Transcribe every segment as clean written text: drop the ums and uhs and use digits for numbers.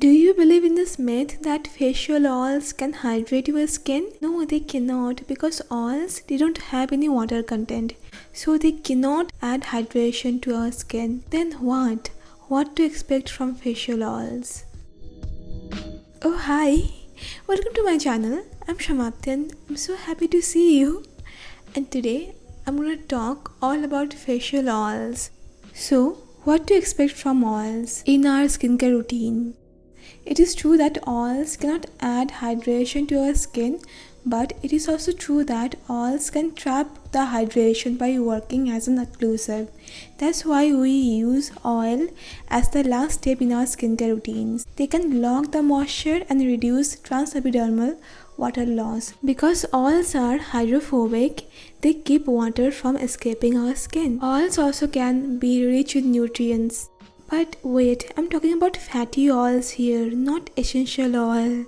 Do you believe in this myth that facial oils can hydrate your skin? No, they cannot because oils they don't have any water content. So they cannot add hydration to our skin. Then what? What to expect from facial oils? Oh hi! Welcome to my channel. I'm Shamapti and I'm so happy to see you. And today I'm gonna talk all about facial oils. So, what to expect from oils in our skincare routine? It is true that oils cannot add hydration to our skin, but it is also true that oils can trap the hydration by working as an occlusive. That's why we use oil as the last step in our skincare routines. They can lock the moisture and reduce transepidermal water loss. Because oils are hydrophobic, they keep water from escaping our skin. Oils also can be rich in nutrients. But wait, I'm talking about fatty oils here, not essential oil.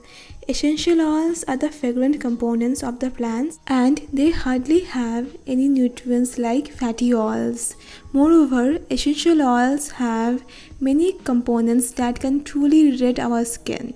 Essential oils are the fragrant components of the plants and they hardly have any nutrients like fatty oils. Moreover, essential oils have many components that can truly rid our skin.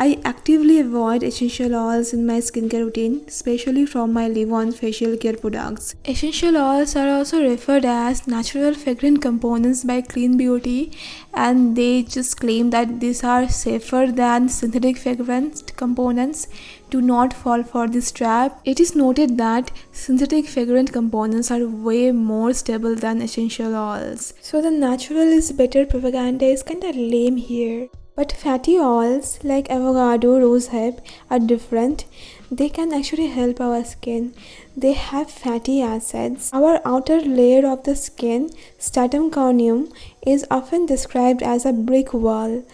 I actively avoid essential oils in my skincare routine, especially from my leave-on facial care products. Essential oils are also referred as natural fragrant components by Clean Beauty, and they just claim that these are safer than synthetic fragrance components. Do not fall for this trap. It is noted that synthetic fragrant components are way more stable than essential oils. So the natural is better propaganda is kinda lame here. But fatty oils like avocado, rosehip are different. They can actually help our skin. They have fatty acids. Our outer layer of the skin, stratum corneum, is often described as a brick wall.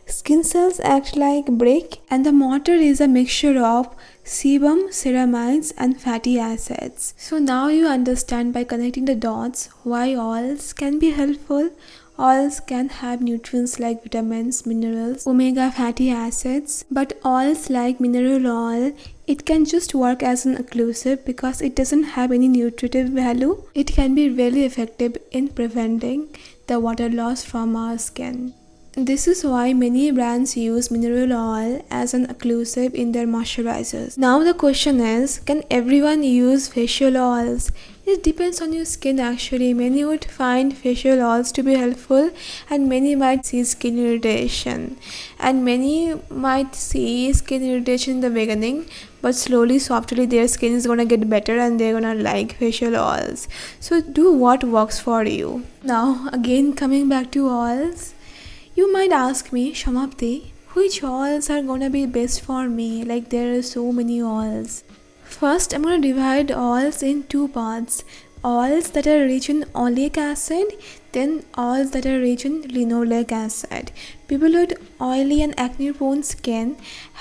Skin cells act like brick and the mortar is a mixture of sebum, ceramides and fatty acids. So now you understand by connecting the dots why oils can be helpful. Oils can have nutrients like vitamins, minerals, omega fatty acids, but oils like mineral oil, it can just work as an occlusive because it doesn't have any nutritive value. It can be really effective in preventing the water loss from our skin. This is why many brands use mineral oil as an occlusive in their moisturizers. Now the question is, can everyone use facial oils? It depends on your skin actually. Many would find facial oils to be helpful and many might see skin irritation. And many might see skin irritation in the beginning, but slowly, softly their skin is gonna get better and they're gonna like facial oils. So do what works for you. Now again coming back to oils. You might ask me, Shamapti, which oils are gonna be best for me? Like there are so many oils. First, I'm gonna divide oils in two parts. Oils that are rich in oleic acid, then oils that are rich in linoleic acid. People with oily and acne-prone skin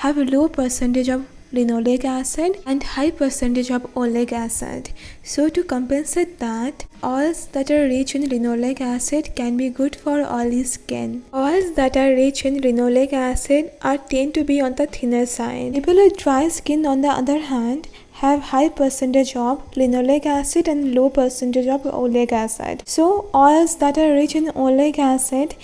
have a low percentage of linoleic acid and high percentage of oleic acid. So to compensate that, oils that are rich in linoleic acid can be good for oily skin. Oils that are rich in linoleic acid tend to be on the thinner side. People with dry skin on the other hand have high percentage of linoleic acid and low percentage of oleic acid. So oils that are rich in oleic acid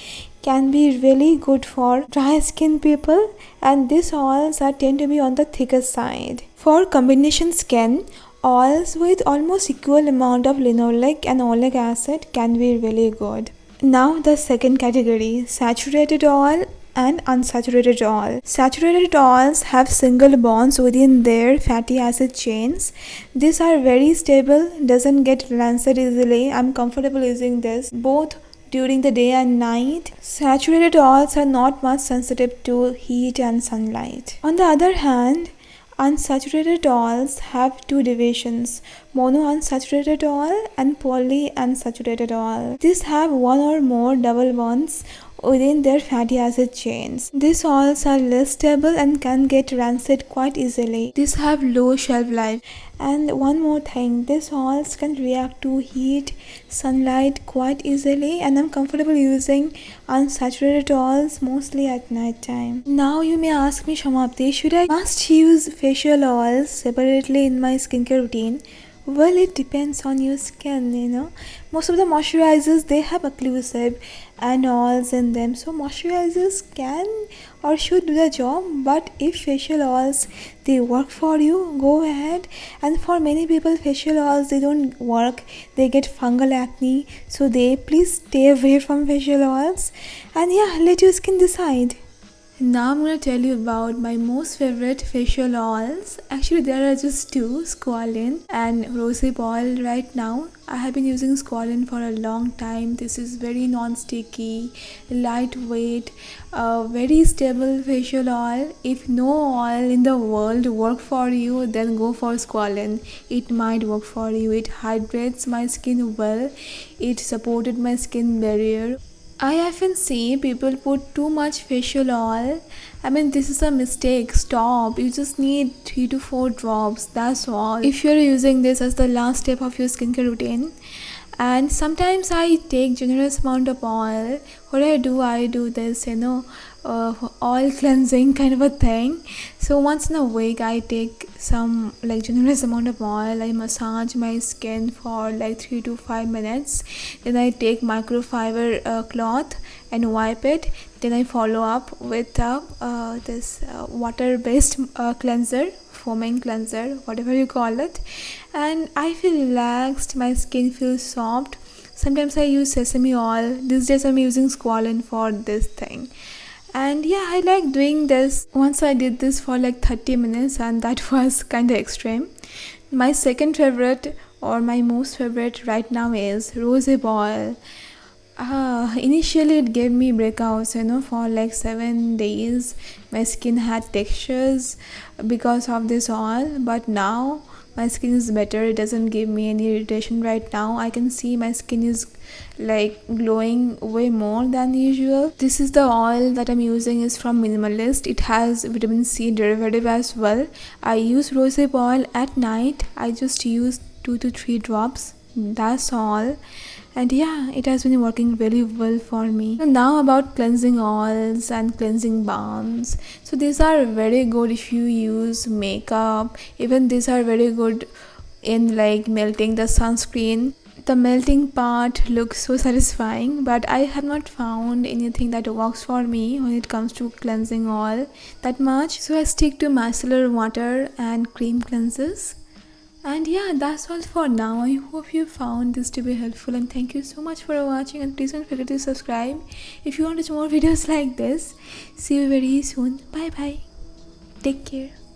can be really good for dry skin people and these oils tend to be on the thicker side. For combination skin, oils with almost equal amount of linoleic and oleic acid can be really good. Now the second category, saturated oil and unsaturated oil. Saturated oils have single bonds within their fatty acid chains. These are very stable, doesn't get rancid easily. I'm comfortable using this both during the day and night. Saturated oils are not much sensitive to heat and sunlight. On the other hand, unsaturated oils have two divisions, monounsaturated oil and polyunsaturated oil. These have one or more double bonds within their fatty acid chains. These oils are less stable and can get rancid quite easily. These have low shelf life. And one more thing, these oils can react to heat, sunlight quite easily, and I'm comfortable using unsaturated oils mostly at night time. Now you may ask me, Shamapti, should I must use facial oils separately in my skincare routine? Well, it depends on your skin, you know. Most of the moisturizers they have occlusive anols in them, so moisturizers can or should do the job. But if facial oils they work for you, go ahead. And for many people, facial oils they don't work. They get fungal acne, so they please stay away from facial oils. And yeah, let your skin decide. Now I'm gonna tell you about my most favorite facial oils. Actually, there are just two, Squalene and Rosehip oil. Right now, I have been using Squalene for a long time. This is very non-sticky, lightweight, very stable facial oil. If no oil in the world work for you, then go for Squalene. It might work for you. It hydrates my skin well. It supported my skin barrier. I often see people put too much facial oil. I mean, this is a mistake. Stop. You just need 3 to 4 drops. That's all. If you're using this as the last step of your skincare routine, and sometimes I take generous amount of oil. What I do this, oil cleansing kind of a thing. So once in a week I take some like generous amount of oil. I massage my skin for like 3 to 5 minutes. Then I take microfiber cloth and wipe it. Then I follow up with this water based cleanser, foaming cleanser, whatever you call it, and I feel relaxed. My skin feels soft. Sometimes I use sesame oil. These days I'm using Squalene for this thing. And yeah, I like doing this. Once I did this for like 30 minutes, and that was kind of extreme. My second favorite or my most favorite right now is rosehip oil. Initially it gave me breakouts, for like 7 days. My skin had textures because of this oil, but now my skin is better. It doesn't give me any irritation right now. I can see my skin is like glowing way more than usual. This is the oil that I'm using is from Minimalist. It has vitamin C derivative as well. I use rosehip oil at night. I just use 2 to 3 drops. That's all. And yeah, it has been working very well for me. So now about cleansing oils and cleansing balms. So these are very good if you use makeup. Even these are very good in like melting the sunscreen. The melting part looks so satisfying, but I have not found anything that works for me when it comes to cleansing oil that much. So I stick to micellar water and cream cleanses. And yeah, that's all for now. I hope you found this to be helpful, and thank you so much for watching, and please don't forget to subscribe if you want to see more videos like this. See you very soon. Bye bye. Take care.